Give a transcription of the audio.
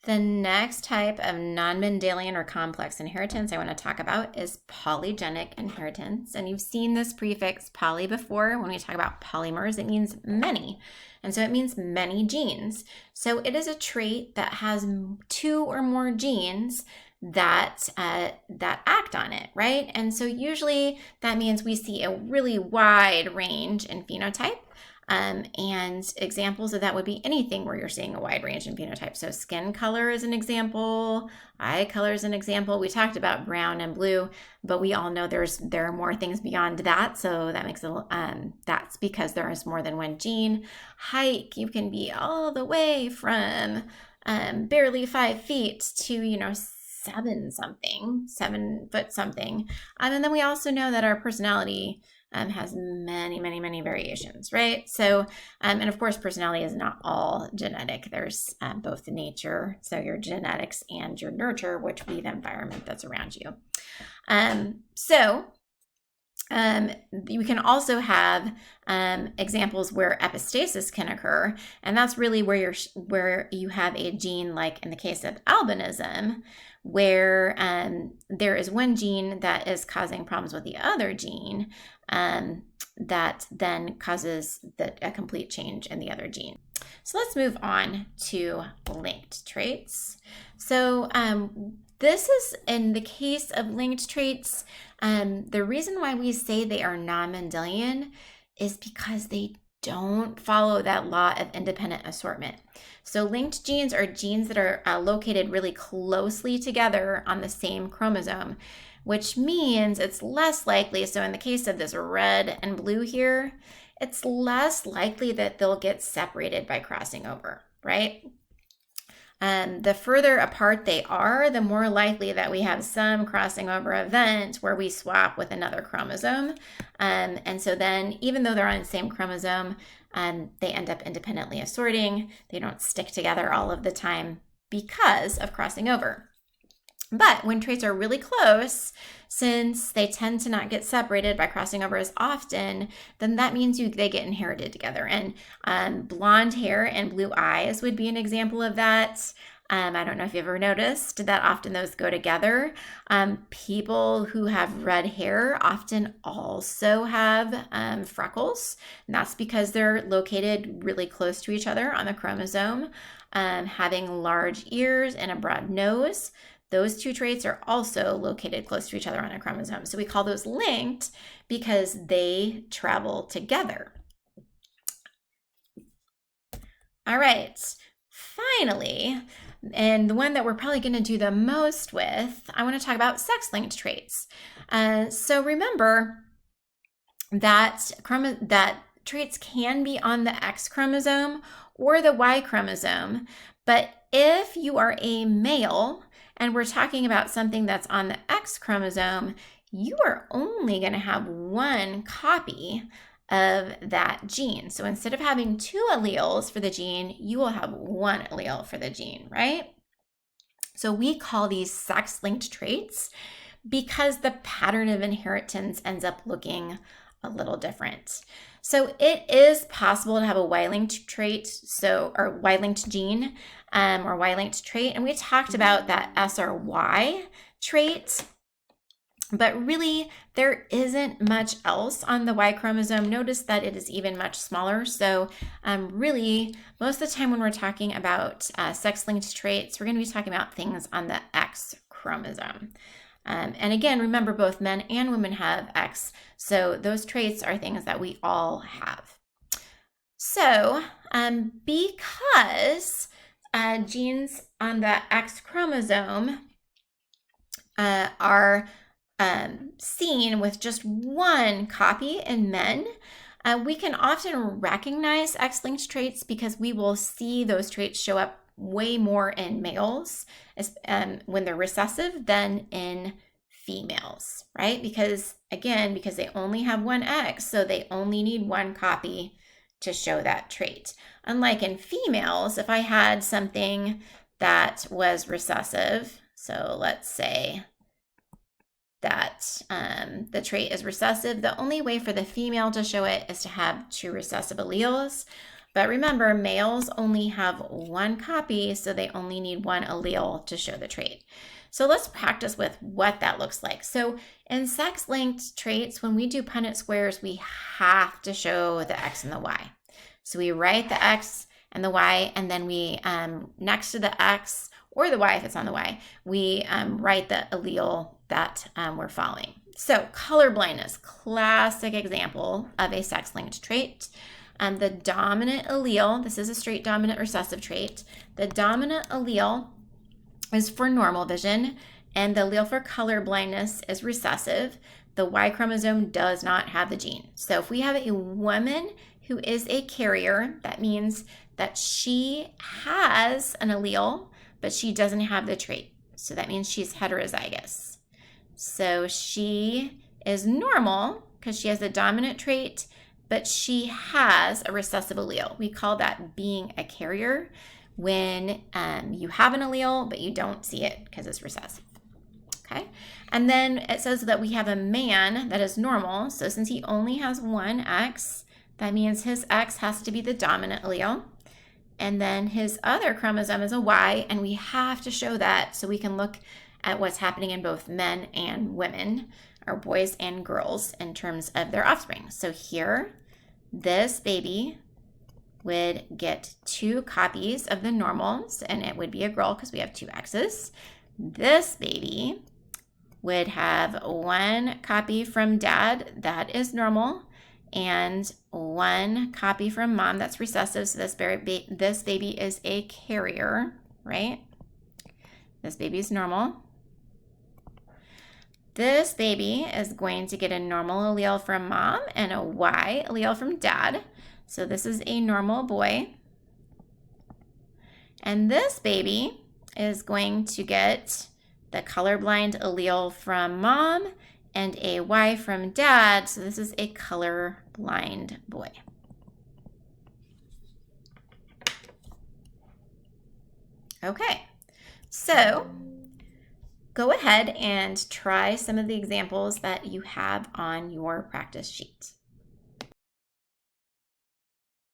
The next type of non-Mendelian or complex inheritance I want to talk about is polygenic inheritance. And you've seen this prefix poly before. When we talk about polymers, it means many. And so it means many genes. So it is a trait that has two or more genes that act on it, right? And so usually that means we see a really wide range in phenotype. And examples of that would be anything where you're seeing a wide range in phenotype. So skin color is an example, eye color is an example. We talked about brown and blue, but we all know there are more things beyond that. So that makes that's because there is more than one gene. Height, you can be all the way from barely 5 feet to 7 foot something. And then we also know that our personality has many, many, many variations, right? So, and of course, personality is not all genetic. There's both the nature, so your genetics, and your nurture, which would be the environment that's around you. You can also have examples where epistasis can occur, and that's really where you have a gene, like in the case of albinism, where there is one gene that is causing problems with the other gene that then causes a complete change in the other gene. So let's move on to linked traits. So this is in the case of linked traits. The reason why we say they are non-Mendelian is because they don't follow that law of independent assortment. So linked genes are genes that are located really closely together on the same chromosome, which means it's less likely. So in the case of this red and blue here, it's less likely that they'll get separated by crossing over, right? The further apart they are, the more likely that we have some crossing over event where we swap with another chromosome. And so then, even though they're on the same chromosome, they end up independently assorting. They don't stick together all of the time because of crossing over. But when traits are really close, since they tend to not get separated by crossing over as often, then that means they get inherited together. And blonde hair and blue eyes would be an example of that. I don't know if you've ever noticed that often those go together. People who have red hair often also have freckles. And that's because they're located really close to each other on the chromosome. Having large ears and a broad nose, those two traits are also located close to each other on a chromosome. So we call those linked because they travel together. All right, finally, and the one that we're probably going to do the most with, I want to talk about sex-linked traits. So remember that traits can be on the X chromosome or the Y chromosome, but if you are a male and we're talking about something that's on the X chromosome, you are only going to have one copy of that gene. So instead of having 2 alleles for the gene, you will have 1 allele for the gene, right? So we call these sex-linked traits because the pattern of inheritance ends up looking a little different. So it is possible to have a Y-linked trait, or Y-linked gene, or Y-linked trait, and we talked about that SRY trait, but really there isn't much else on the Y chromosome. Notice that it is even much smaller. So really, most of the time when we're talking about sex-linked traits, we're going to be talking about things on the X chromosome. And again, remember, both men and women have X, so those traits are things that we all have. So because genes on the X chromosome are seen with just 1 copy in men, we can often recognize X-linked traits because we will see those traits show up way more in males when they're recessive than in females, right? Because they only have 1 X, so they only need 1 copy to show that trait. Unlike in females, if I had something that was recessive, so let's say that the trait is recessive, the only way for the female to show it is to have 2 recessive alleles. But remember, males only have one copy, so they only need one allele to show the trait. So let's practice with what that looks like. So in sex-linked traits, when we do Punnett squares, we have to show the X and the Y. So we write the X and the Y, and then we, next to the X or the Y, if it's on the Y, we write the allele that we're following. So color blindness, classic example of a sex-linked trait. The dominant allele, this is a straight dominant recessive trait. The dominant allele is for normal vision, and the allele for color blindness is recessive. The Y chromosome does not have the gene. So if we have a woman who is a carrier, that means that she has an allele, but she doesn't have the trait. So that means she's heterozygous. So she is normal because she has the dominant trait, but she has a recessive allele. We call that being a carrier when you have an allele, but you don't see it because it's recessive. Okay, and then it says that we have a man that is normal. So since he only has one X, that means his X has to be the dominant allele. And then his other chromosome is a Y, and we have to show that so we can look at what's happening in both men and women, or boys and girls, in terms of their offspring. So here, this baby would get 2 copies of the normals, and it would be a girl because we have 2 X's. This baby would have 1 copy from dad, that is normal, and 1 copy from mom, that's recessive. So this baby is a carrier, right? This baby is normal. This baby is going to get a normal allele from mom and a Y allele from dad. So this is a normal boy. And this baby is going to get the colorblind allele from mom and a Y from dad. So this is a colorblind boy. Okay, so go ahead and try some of the examples that you have on your practice sheet.